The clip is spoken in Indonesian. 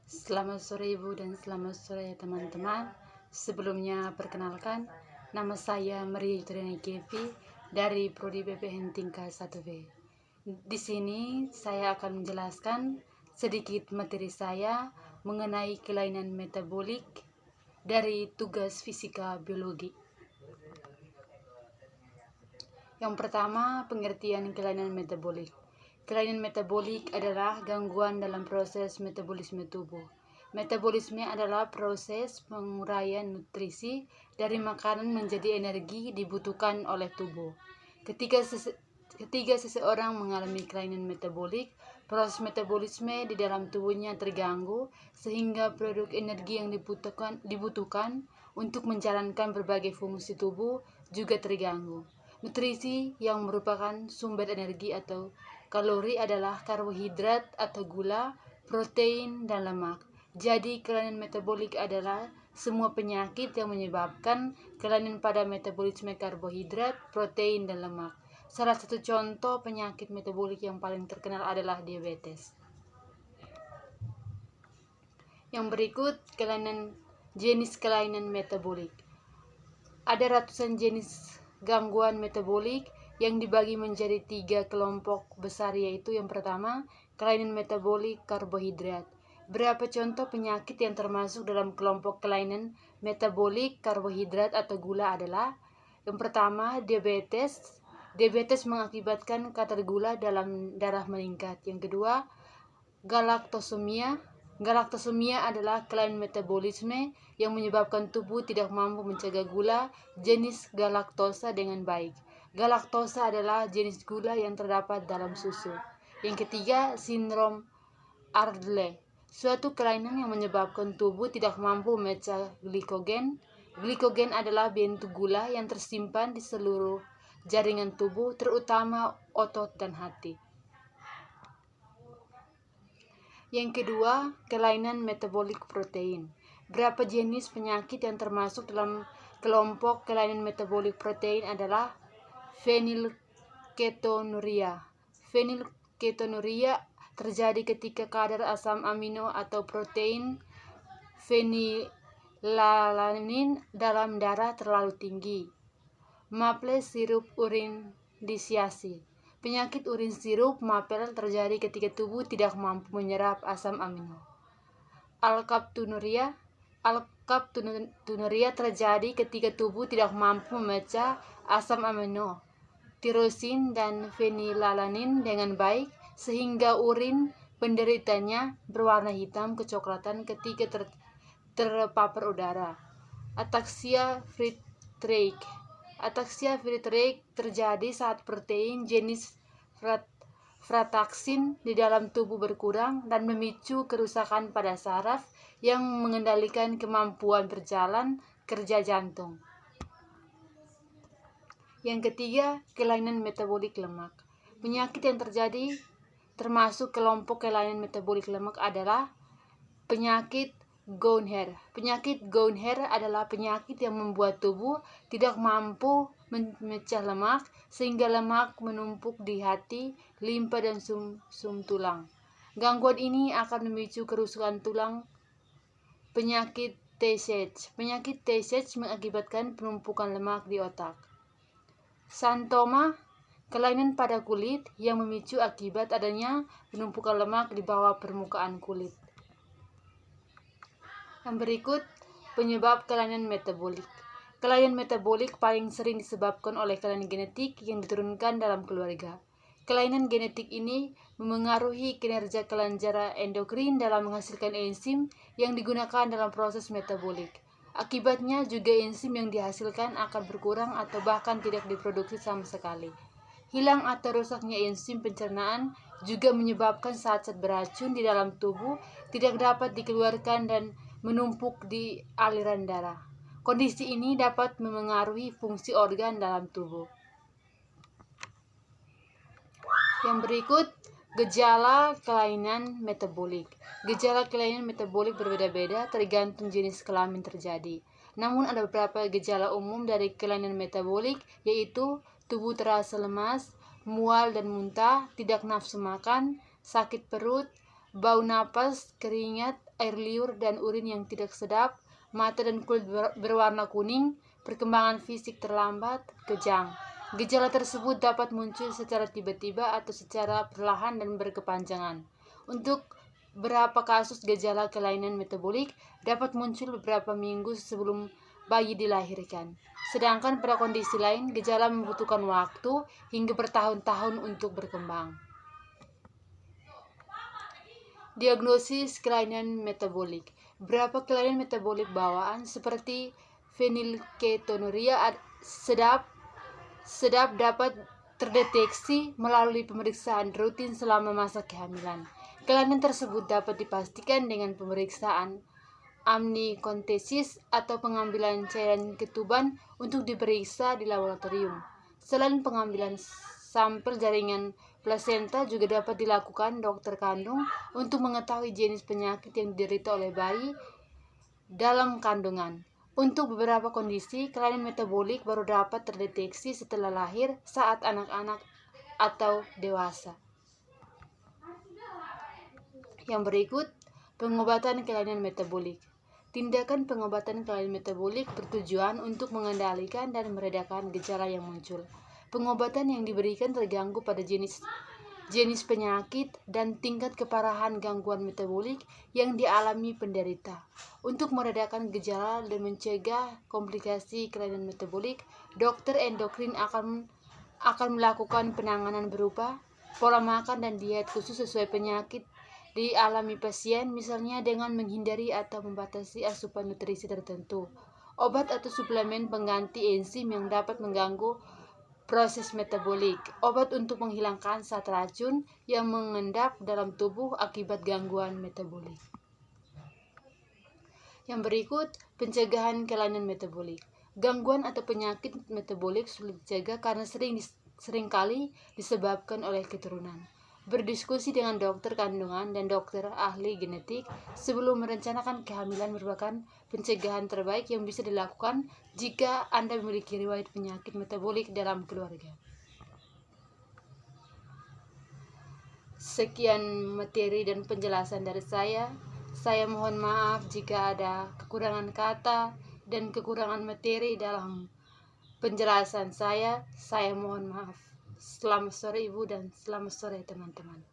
Selamat sore Ibu dan selamat sore teman-teman. Sebelumnya perkenalkan, nama saya Maria Yutriani Kevi dari Prodi BPN tingkat 1B. Di sini saya akan menjelaskan sedikit materi saya mengenai kelainan metabolik dari tugas fisika biologi. Yang pertama, pengertian kelainan metabolik. Kelainan metabolik adalah gangguan dalam proses metabolisme tubuh. Metabolisme adalah proses penguraian nutrisi dari makanan menjadi energi dibutuhkan oleh tubuh. Ketika seseorang mengalami kelainan metabolik, proses metabolisme di dalam tubuhnya terganggu sehingga produk energi yang dibutuhkan untuk menjalankan berbagai fungsi tubuh juga terganggu. Nutrisi yang merupakan sumber energi atau kalori adalah karbohidrat atau gula, protein, dan lemak. Jadi, kelainan metabolik adalah semua penyakit yang menyebabkan kelainan pada metabolisme karbohidrat, protein, dan lemak. Salah satu contoh penyakit metabolik yang paling terkenal adalah diabetes. Yang berikut jenis kelainan metabolik. Ada ratusan jenis gangguan metabolik yang dibagi menjadi 3 kelompok besar, yaitu yang pertama, kelainan metabolik karbohidrat. Berapa contoh penyakit yang termasuk dalam kelompok kelainan metabolik karbohidrat atau gula adalah: yang pertama, diabetes. Diabetes mengakibatkan kadar gula dalam darah meningkat. Yang kedua, galaktosemia. Galaktosemia adalah kelainan metabolisme yang menyebabkan tubuh tidak mampu mencegah gula jenis galaktosa dengan baik. Galaktosa adalah jenis gula yang terdapat dalam susu. Yang ketiga, sindrom Ardle, suatu kelainan yang menyebabkan tubuh tidak mampu memecah glikogen. Glikogen adalah bentuk gula yang tersimpan di seluruh jaringan tubuh, terutama otot dan hati. Yang kedua, kelainan metabolik protein. Berapa jenis penyakit yang termasuk dalam kelompok kelainan metabolik protein adalah fenilketonuria. Fenilketonuria terjadi ketika kadar asam amino atau protein fenilalanin dalam darah terlalu tinggi. Maple sirup urin disiasi. Penyakit urin sirup maple terjadi ketika tubuh tidak mampu menyerap asam amino. Alkaptonuria terjadi ketika tubuh tidak mampu memecah asam amino, tirosin dan fenilalanin dengan baik, sehingga urin penderitanya berwarna hitam kecoklatan ketika terpapar udara. Ataksia friedreich. Ataksia friedreich terjadi saat protein jenis frataxin di dalam tubuh berkurang dan memicu kerusakan pada saraf yang mengendalikan kemampuan berjalan kerja jantung. Yang ketiga, kelainan metabolik lemak. Penyakit yang terjadi termasuk kelompok kelainan metabolik lemak adalah penyakit Gouther. Penyakit Gouther adalah penyakit yang membuat tubuh tidak mampu memecah lemak sehingga lemak menumpuk di hati, limpa, dan sum tulang. Gangguan ini akan memicu kerusakan tulang. Penyakit Tay-Sachs. Penyakit Tay-Sachs mengakibatkan penumpukan lemak di otak. Xanthoma, kelainan pada kulit yang memicu akibat adanya penumpukan lemak di bawah permukaan kulit. Yang berikut, penyebab kelainan metabolik. Kelainan metabolik paling sering disebabkan oleh kelainan genetik yang diturunkan dalam keluarga. Kelainan genetik ini memengaruhi kinerja kelenjar endokrin dalam menghasilkan enzim yang digunakan dalam proses metabolik. Akibatnya juga enzim yang dihasilkan akan berkurang atau bahkan tidak diproduksi sama sekali. Hilang atau rusaknya enzim pencernaan juga menyebabkan zat-zat beracun di dalam tubuh tidak dapat dikeluarkan dan menumpuk di aliran darah. Kondisi ini dapat memengaruhi fungsi organ dalam tubuh. Yang berikut, gejala kelainan metabolik. Gejala kelainan metabolik berbeda-beda tergantung jenis kelamin terjadi. Namun ada beberapa gejala umum dari kelainan metabolik, yaitu tubuh terasa lemas, mual dan muntah, tidak nafsu makan, sakit perut, bau napas, keringat, air liur dan urin yang tidak sedap, mata dan kulit berwarna kuning, perkembangan fisik terlambat, kejang. Gejala tersebut dapat muncul secara tiba-tiba atau secara perlahan dan berkepanjangan. Untuk beberapa kasus gejala kelainan metabolik dapat muncul beberapa minggu sebelum bayi dilahirkan. Sedangkan pada kondisi lain, gejala membutuhkan waktu hingga bertahun-tahun untuk berkembang. Diagnosis kelainan metabolik. Beberapa kelainan metabolik bawaan seperti fenilketonuria sedap dapat terdeteksi melalui pemeriksaan rutin selama masa kehamilan. Kelainan tersebut dapat dipastikan dengan pemeriksaan amniocentesis atau pengambilan cairan ketuban untuk diperiksa di laboratorium. Selain pengambilan sampel jaringan plasenta juga dapat dilakukan dokter kandung untuk mengetahui jenis penyakit yang diderita oleh bayi dalam kandungan. Untuk beberapa kondisi, kelainan metabolik baru dapat terdeteksi setelah lahir saat anak-anak atau dewasa. Yang berikut, pengobatan kelainan metabolik. Tindakan pengobatan kelainan metabolik bertujuan untuk mengendalikan dan meredakan gejala yang muncul. Pengobatan yang diberikan tergantung pada jenis penyakit dan tingkat keparahan gangguan metabolik yang dialami penderita. Untuk meredakan gejala dan mencegah komplikasi kelainan metabolik, dokter endokrin akan melakukan penanganan berupa pola makan dan diet khusus sesuai penyakit dialami pasien, misalnya dengan menghindari atau membatasi asupan nutrisi tertentu, obat atau suplemen pengganti enzim yang dapat mengganggu proses metabolik, obat untuk menghilangkan zat racun yang mengendap dalam tubuh akibat gangguan metabolik. Yang berikut, pencegahan kelainan metabolik. Gangguan atau penyakit metabolik sulit dicegah karena seringkali disebabkan oleh keturunan. Berdiskusi dengan dokter kandungan dan dokter ahli genetik sebelum merencanakan kehamilan merupakan pencegahan terbaik yang bisa dilakukan jika Anda memiliki riwayat penyakit metabolik dalam keluarga. Sekian materi dan penjelasan dari saya. Saya mohon maaf jika ada kekurangan kata dan kekurangan materi dalam penjelasan saya. Saya mohon maaf. Selamat sore Ibu dan selamat sore teman-teman.